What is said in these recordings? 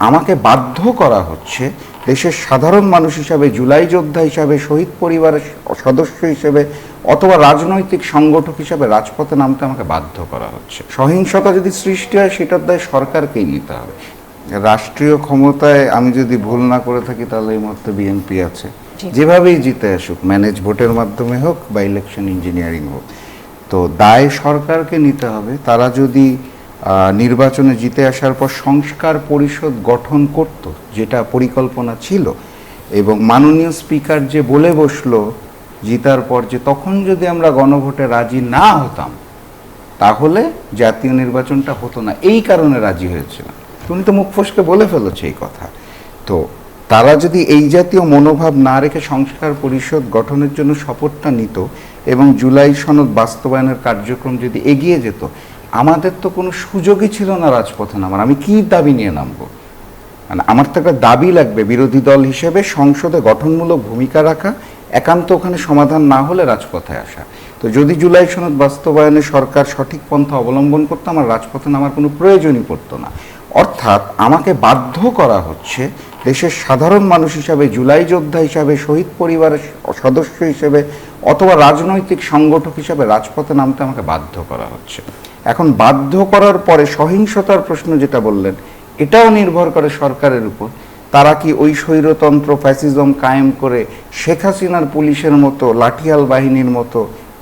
আমাকে বাধ্য করা হচ্ছে দেশের সাধারণ মানুষ হিসাবে, জুলাই যোদ্ধা হিসাবে, শহীদ পরিবারের সদস্য হিসেবে অথবা রাজনৈতিক সংগঠক হিসাবে রাজপথে নামতে আমাকে বাধ্য করা হচ্ছে। সহিংসতা যদি সৃষ্টি হয় সেটার দায় সরকারকেই নিতে হবে। রাষ্ট্রীয় ক্ষমতায় আমি যদি ভুল না করে থাকি তাহলে এই মুহূর্তে বিএনপি আছে, যেভাবেই জিতে আসুক, ম্যানেজ ভোটের মাধ্যমে হোক বা ইলেকশন ইঞ্জিনিয়ারিং হোক, তো দায় সরকারকে নিতে হবে। তারা যদি নির্বাচনে জিতে আসার পর সংস্কার পরিষদ গঠন করত, যেটা পরিকল্পনা ছিল, এবং মাননীয় স্পিকার যে বলে বসলো জিতার পর যে তখন যদি আমরা গণভোটে রাজি না হতাম তাহলে জাতীয় নির্বাচনটা হতো না, এই কারণে রাজি হয়েছিলাম। উনি তো মুখ ফসকে বলে ফেলেছে এই কথা। তো তারা যদি এই জাতীয় মনোভাব না রেখে সংস্কার পরিষদ গঠনের জন্য শপথটা নিত এবং জুলাই সনদ বাস্তবায়নের কার্যক্রম যদি এগিয়ে যেত, আমাদের তো কোনো সুযোগই ছিল না রাজপথে নামার। আমি কি দাবি নিয়ে নামবো? মানে আমার তো একটা দাবি লাগবে বিরোধী দল হিসেবে সংসদে গঠনমূলক ভূমিকা রাখা, একান্ত ওখানে সমাধান না হলে রাজপথে আসা। তো যদি জুলাই সনদ বাস্তবায়নে সরকার সঠিক পন্থা অবলম্বন করতো, আমার রাজপথে নামার কোনো প্রয়োজনই পড়তো না। অর্থাৎ আমাকে বাধ্য করা হচ্ছে দেশের সাধারণ মানুষ হিসাবে, জুলাই যোদ্ধা হিসাবে, শহীদ পরিবারের সদস্য হিসেবে অথবা রাজনৈতিক সংগঠক হিসাবে রাজপথে নামতে আমাকে বাধ্য করা হচ্ছে। এখন বাধ্য করার পরে সহিংসতার প্রশ্ন যেটা বললেন, এটাও নির্ভর করে সরকারের উপর। তারা কি ওই স্বৈরতন্ত্র ফ্যাসিজম কায়েম করে শেখ হাসিনার পুলিশের মতো, লাঠিয়াল বাহিনীর মতো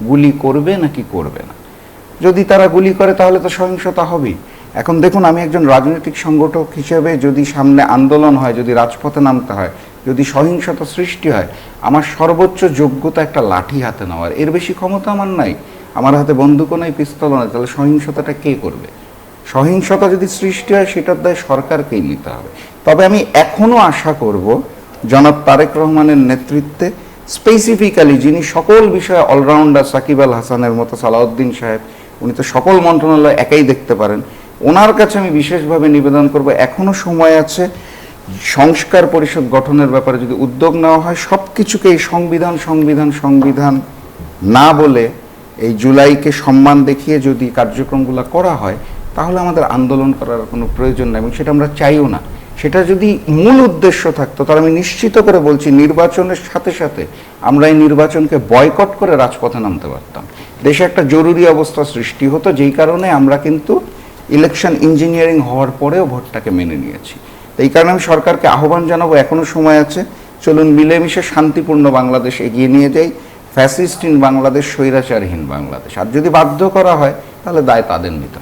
গুলি করবে নাকি করবে না? যদি তারা গুলি করে তাহলে তো সহিংসতা হবেই। এখন দেখুন, আমি একজন রাজনৈতিক সংগঠক হিসেবে যদি সামনে আন্দোলন হয়, যদি রাজপথে নামতে হয়, যদি সহিংসতা সৃষ্টি হয়, আমার সর্বোচ্চ যোগ্যতা একটা লাঠি হাতে নেওয়ার, এর বেশি ক্ষমতা আমার নাই। আমার হাতে বন্দুকও নাই, পিস্তলও নাই, তাহলে সহিংসতাটা কে করবে? সহিংসতা যদি সৃষ্টি হয় সেটার দায় সরকারকেই নিতে হবে। তবে আমি এখনও আশা করব জনাব তারেক রহমানের নেতৃত্বে, স্পেসিফিক্যালি যিনি সকল বিষয়ে অলরাউন্ডার, সাকিব আল হাসানের মতো, সালাউদ্দিন সাহেব, উনি তো সকল মন্ত্রণালয় একাই দেখতে পারেন, ওনার কাছে আমি বিশেষভাবে নিবেদন করব, এখনও সময় আছে। সংস্কার পরিষদ গঠনের ব্যাপারে যদি উদ্যোগ নেওয়া হয়, সব কিছুকে এই সংবিধান সংবিধান সংবিধান না বলে এই জুলাইকে সম্মান দেখিয়ে যদি কার্যক্রমগুলো করা হয়, তাহলে আমাদের আন্দোলন করার কোনো প্রয়োজন নেই, এবং সেটা আমরা চাইও না। সেটা যদি মূল উদ্দেশ্য থাকতো তাহলে আমি নিশ্চিত করে বলছি নির্বাচনের সাথে সাথে আমরা এই নির্বাচনকে বয়কট করে রাজপথে নামতে পারতাম। দেশে একটা জরুরি অবস্থা সৃষ্টি হতো, যেই কারণে আমরা কিন্তু ইলেকশন ইঞ্জিনিয়ারিং হওয়ার পরেও ভোটটাকে মেনে নিয়েছি। এই কারণে আমি সরকারকে আহ্বান জানাবো, এখনো সময় আছে, চলুন মিলেমিশে শান্তিপূর্ণ বাংলাদেশ এগিয়ে নিয়ে যাই, ফ্যাসিস্টহীন বাংলাদেশ, স্বৈরাচারহীন বাংলাদেশ। আর যদি বাধ্য করা হয় তাহলে দায় তাদের নিতে হবে।